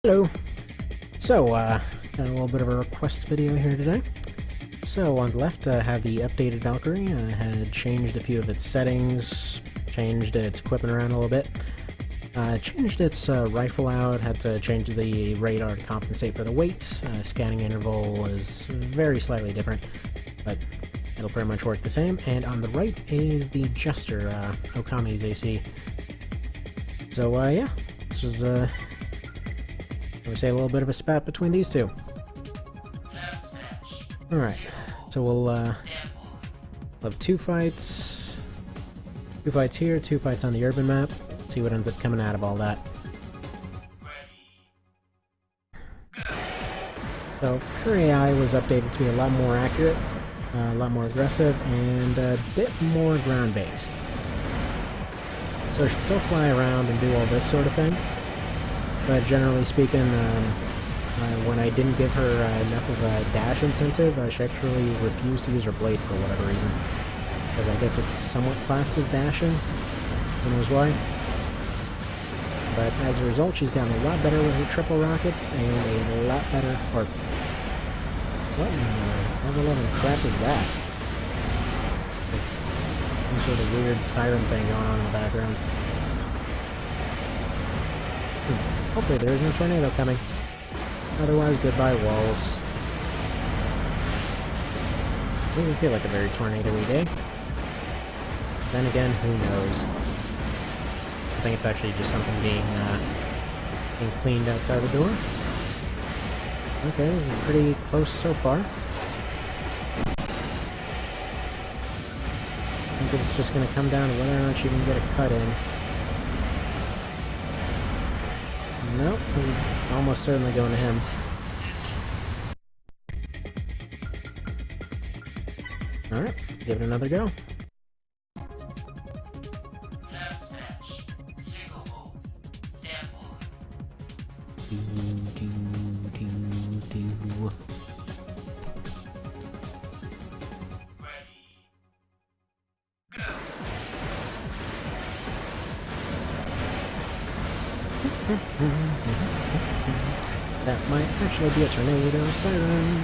Hello. So, got a little bit of a request video here today. So, on the left, I have the updated Valkyrie. I had changed a few of its settings, changed its equipment around a little bit, changed its rifle out, had to change the radar to compensate for the weight. Scanning interval is very slightly different, but it'll pretty much work the same. And on the right is the Jester, Okami's AC. So, yeah, this was, we say a little bit of a spat between these two. Alright, so we'll have two fights. Two fights here, two fights on the urban map. See what ends up coming out of all that. So, her AI was updated to be a lot more accurate, a lot more aggressive, and a bit more ground-based. So she can still fly around and do all this sort of thing. But generally speaking, when I didn't give her enough of a dash incentive, she actually refused to use her blade for whatever reason. Because I guess it's somewhat classed as dashing. Who knows why. But as a result, she's gotten a lot better with her triple rockets, and a lot better... Or... What in the level 11 crap is that? Some sort of weird siren thing going on in the background. Hopefully there isn't a tornado coming. Otherwise, goodbye walls. Doesn't feel like a very tornado-y day. Then again, who knows? I think it's actually just something being cleaned outside the door. Okay, this is pretty close so far. I think it's just going to come down to whether or not she can get a cut in. Nope, I'm almost certainly going to him. Alright, give it another go. Test match. Single mode. Stand by. Ready. Go. That might actually be a tornado siren.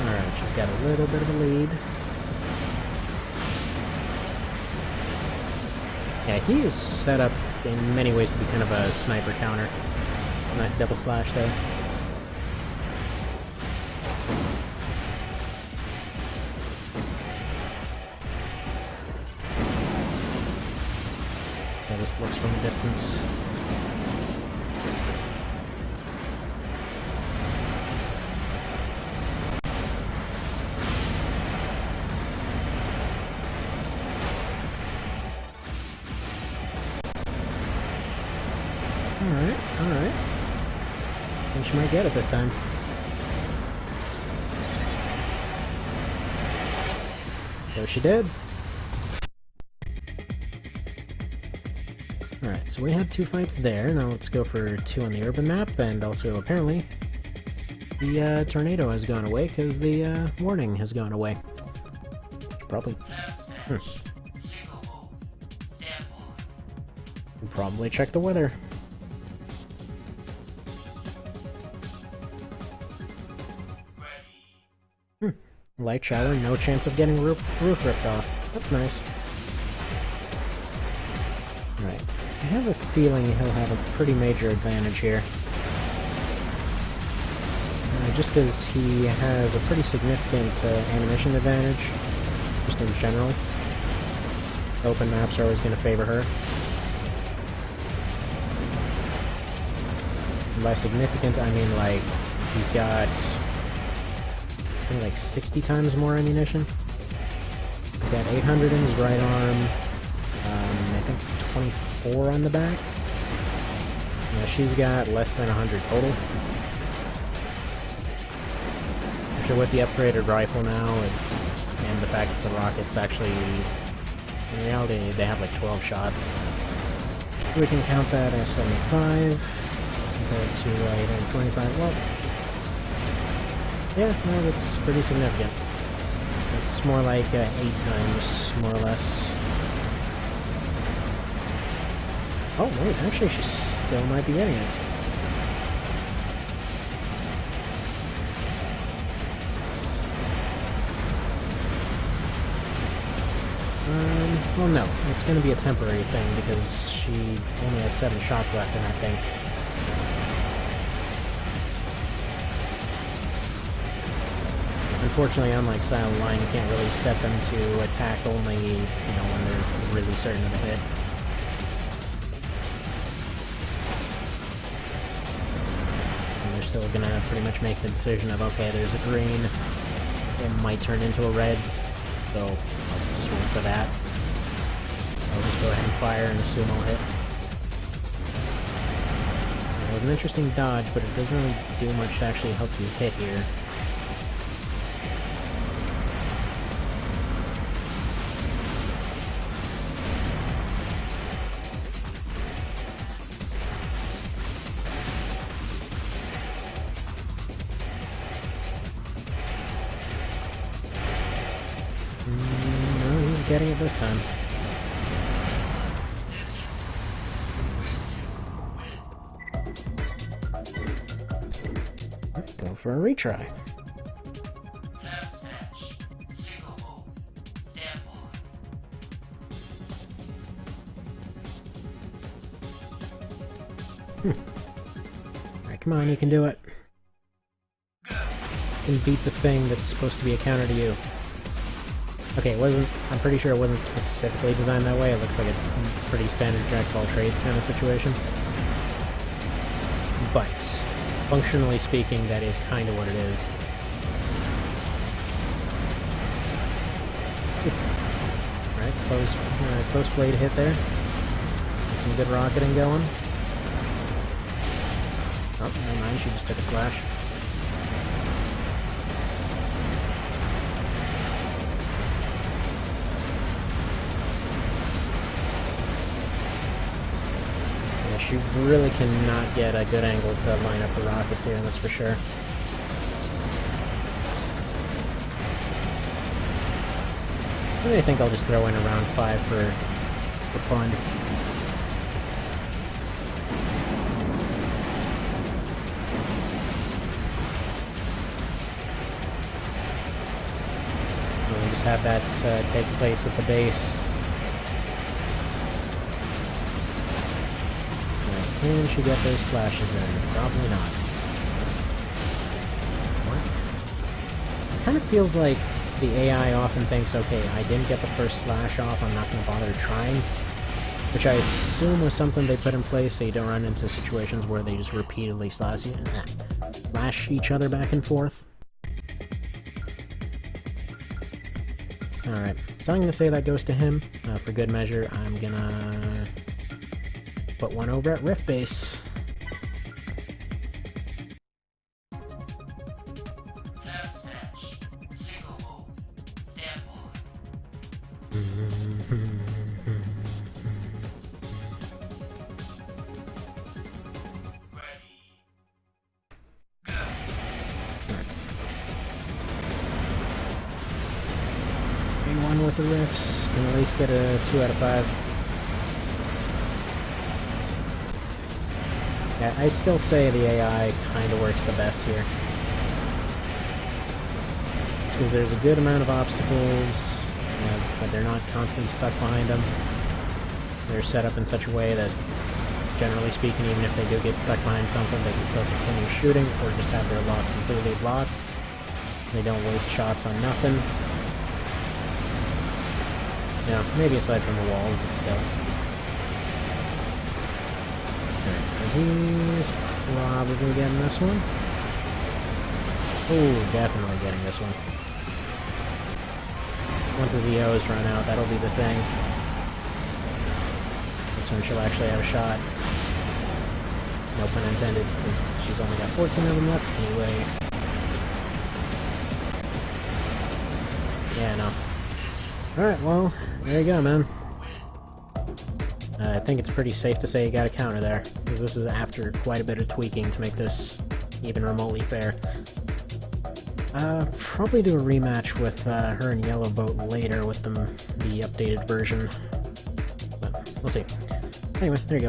Alright, she's got a little bit of a lead. Yeah, he is set up in many ways to be kind of a sniper counter. Nice double slash there. Yeah, this looks from a distance. Alright, alright. I think she might get it this time. So she did. Alright, so we had two fights there. Now let's go for two on the urban map, and also apparently the tornado has gone away because the warning has gone away. Probably. Single mode. Stand by. Probably check the weather. Ready. Light shower, no chance of getting roof ripped off. That's nice. Right. I have a feeling he'll have a pretty major advantage here. Just because he has a pretty significant animation advantage, just in general. Open maps are always going to favor her. And by significant, I mean like, he's got like 60 times more ammunition. He's got 800 in his right arm, I think 24 on the back. She's got less than 100 total. Actually, with the upgraded rifle now, and the fact that the rockets actually, in reality, they have like 12 shots. We can count that as 75 compared to 25. Well, yeah, no, that's pretty significant. It's more like 8 times, more or less. Oh, wait, actually, she still might be getting it. Well, no, it's going to be a temporary thing because she only has 7 shots left in that thing. Unfortunately, unlike Silent Line, you can't really set them to attack only, when they're really certain of a hit. And they're still gonna pretty much make the decision of, okay, there's a green, it might turn into a red, so I'll just wait for that. I'll just go ahead and fire and assume I'll hit. It was an interesting dodge, but it doesn't really do much to actually help you hit here. No, he's getting it this time. Let's go for a retry. Test match. Single mode. Stand by. Alright, come on, you can do it. You can beat the thing that's supposed to be a counter to you. Okay, I'm pretty sure it wasn't specifically designed that way. It looks like a pretty standard jack of all trades kind of situation. But, functionally speaking, that is kind of what it is. Alright, close blade hit there. Get some good rocketing going. Oh, never mind, she just took a slash. You really cannot get a good angle to line up the rockets here, that's for sure. I think I'll just throw in a round 5 for fun. We'll just have that take place at the base. Can she get those slashes in? Probably not. What? It kind of feels like the AI often thinks, okay, I didn't get the first slash off, I'm not going to bother trying. Which I assume was something they put in place so you don't run into situations where they just repeatedly slash each other back and forth. Alright, so I'm going to say that goes to him. For good measure, I'm going to put one over at Rift Base. Test match. Single mode. Stand by. Ready. Go. Big one with the Rifts. Can at least get a 2 out of 5. Yeah, I still say the AI kind of works the best here. It's because there's a good amount of obstacles, but they're not constantly stuck behind them. They're set up in such a way that, generally speaking, even if they do get stuck behind something, they can still continue shooting, or just have their lock completely blocked. They don't waste shots on nothing. Yeah, maybe aside from the walls, but still. He's probably getting this one. Oh, definitely getting this one. Once his EOs run out, that'll be the thing. That's when she'll actually have a shot. No pun intended, because she's only got 14 of them left anyway. Yeah, no. Alright, well, there you go, man. I think it's pretty safe to say you got a counter there, because this is after quite a bit of tweaking to make this even remotely fair. Probably do a rematch with her and Yellow Boat later with the updated version, but we'll see. Anyway, there you go.